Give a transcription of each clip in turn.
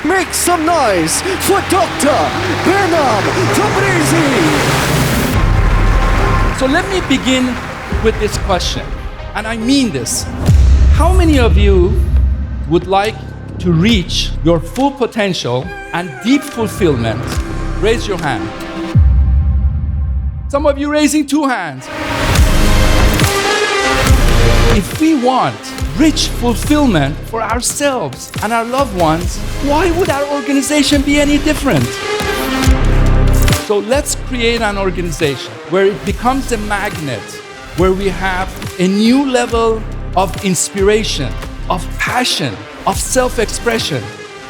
Make some noise for Dr. Behnam Tabrizi. So let me begin with this question, and I mean this. How many of you would like to reach your full potential and deep fulfillment? Raise your hand. Some of you raising 2 hands. If we want rich fulfillment for ourselves and our loved ones, why would our organization be any different? So let's create an organization where it becomes a magnet, where we have a new level of inspiration, of passion, of self-expression,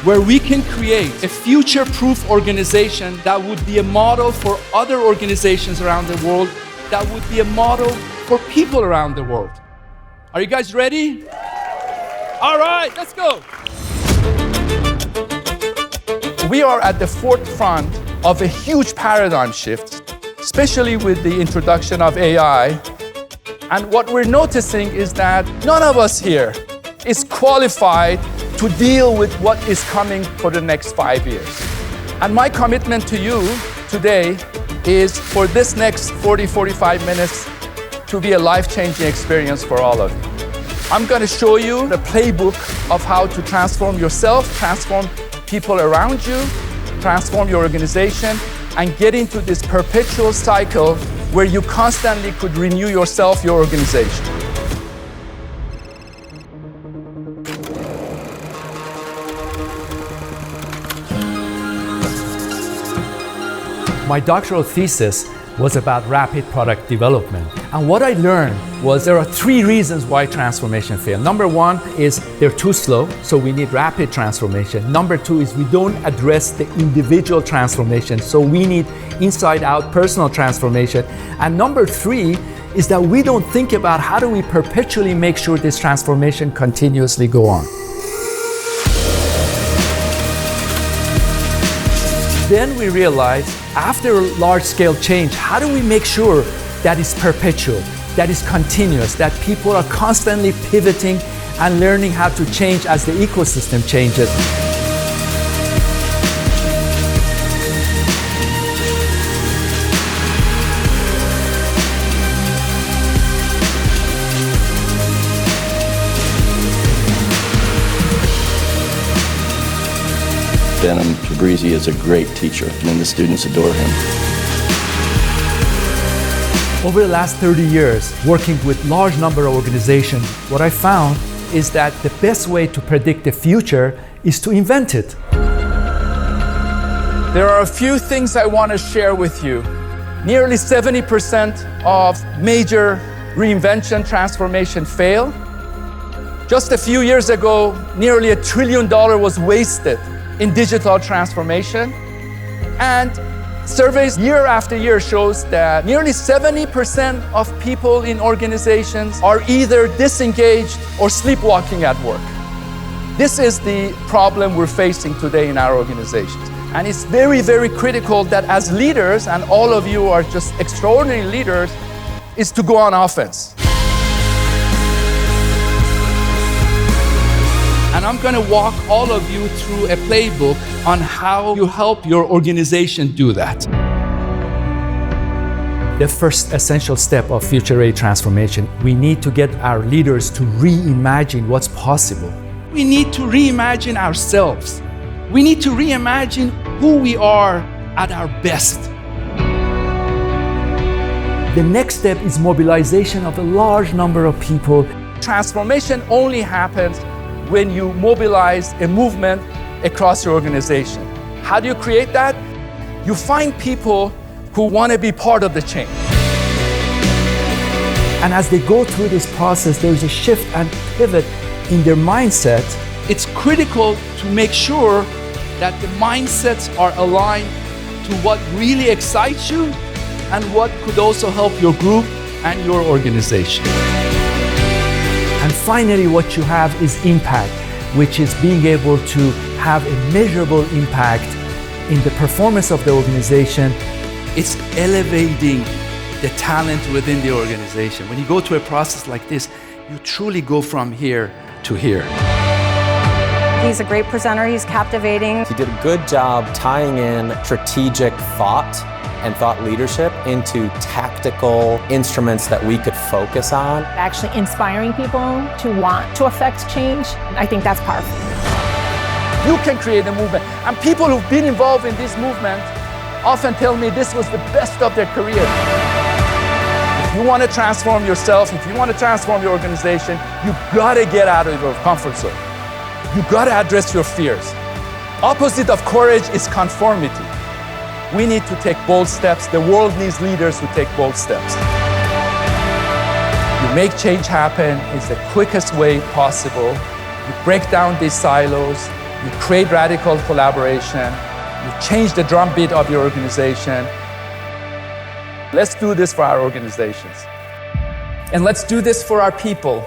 where we can create a future-proof organization that would be a model for other organizations around the world, that would be a model for people around the world. Are you guys ready? All right, let's go. We are at the forefront of a huge paradigm shift, especially with the introduction of AI. And what we're noticing is that none of us here is qualified to deal with what is coming for the next 5 years. And my commitment to you today is for this next 45 minutes to be a life-changing experience for all of you. I'm going to show you the playbook of how to transform yourself, transform people around you, transform your organization, and get into this perpetual cycle where you constantly could renew yourself, your organization. My doctoral thesis was about rapid product development. And what I learned was there are 3 reasons why transformation fail. Number 1 is they're too slow, so we need rapid transformation. Number 2 is we don't address the individual transformation, so we need inside-out personal transformation. And number 3 is that we don't think about how do we perpetually make sure this transformation continuously go on. Then we realized, after large-scale change, how do we make sure that is perpetual, that is continuous, that people are constantly pivoting and learning how to change as the ecosystem changes. Behnam Tabrizi is a great teacher, and the students adore him. Over the last 30 years, working with large number of organizations, what I found is that the best way to predict the future is to invent it. There are a few things I want to share with you. Nearly 70% of major reinvention transformation fail. Just a few years ago, nearly $1 trillion was wasted in digital transformation. And surveys year after year shows that nearly 70% of people in organizations are either disengaged or sleepwalking at work. This is the problem we're facing today in our organizations. And it's very, very critical that as leaders, and all of you are just extraordinary leaders, is to go on offense. And I'm going to walk all of you through a playbook on how you help your organization do that. The first essential step of future-ready transformation, we need to get our leaders to reimagine what's possible. We need to reimagine ourselves. We need to reimagine who we are at our best. The next step is mobilization of a large number of people. Transformation only happens when you mobilize a movement across your organization. How do you create that? You find people who want to be part of the change. And as they go through this process, there's a shift and pivot in their mindset. It's critical to make sure that the mindsets are aligned to what really excites you and what could also help your group and your organization. And finally, what you have is impact, which is being able to have a measurable impact in the performance of the organization. It's elevating the talent within the organization. When you go to a process like this, you truly go from here to here. He's a great presenter. He's captivating. He did a good job tying in strategic thought and thought leadership into tactical instruments that we could focus on. Actually inspiring people to want to affect change, I think that's powerful. You can create a movement. And people who've been involved in this movement often tell me this was the best of their career. If you want to transform yourself, if you want to transform your organization, you've got to get out of your comfort zone. You've got to address your fears. Opposite of courage is conformity. We need to take bold steps. The world needs leaders who take bold steps. You make change happen is the quickest way possible. You break down these silos. You create radical collaboration. You change the drumbeat of your organization. Let's do this for our organizations. And let's do this for our people.